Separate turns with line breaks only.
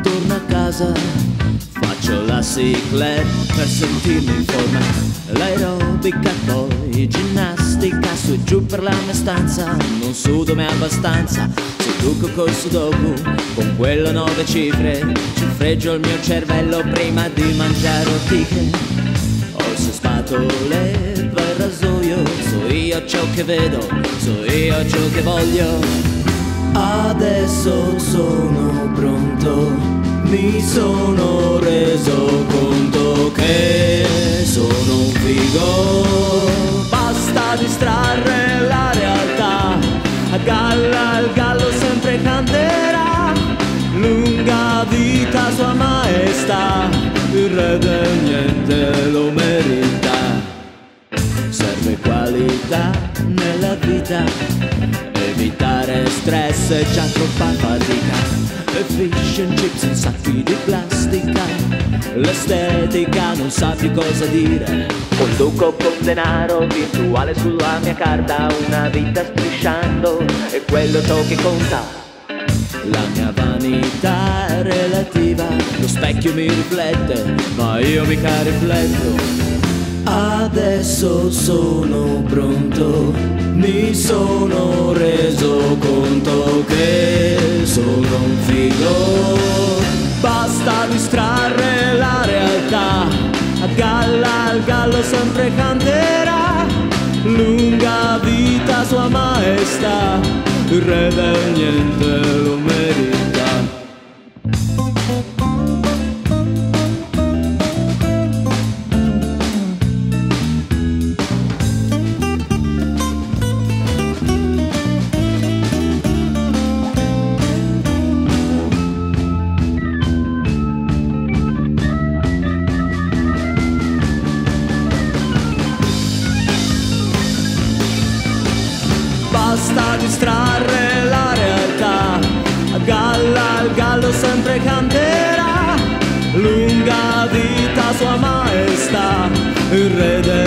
Torno a casa, faccio la cyclette per sentirmi in forma, l'aerobica poi ginnastica su e giù per la mia stanza, non sudo mai abbastanza, seduco col sudoku con quelle 9 cifre, ci freggio il mio cervello prima di mangiare ortiche, orso spatole per rasoio, so io ciò che vedo, so io ciò che voglio. Adesso sono pronto, mi sono reso conto che sono un figo. Basta distrarre la realtà, a galla il gallo sempre canterà, lunga vita sua maestà, il re del niente lo merita. Serve qualità nella vita, evitare stress è già troppa fatica, e fish and chips in sacchi di plastica, l'estetica non sa più cosa dire, conduco con denaro virtuale sulla mia carta, una vita strisciando è quello ciò che conta. La mia vanità è relativa, lo specchio mi riflette, ma io mica rifletto. Adesso sono pronto, mi sono reso conto che sono un figo. Basta distrarre la realtà, a galla il gallo sempre canterà, lunga vita sua maestà, il re del niente lo merita. Basta distrarre la realtà, a galla il gallo sempre canterà, lunga vita sua maestà, il re del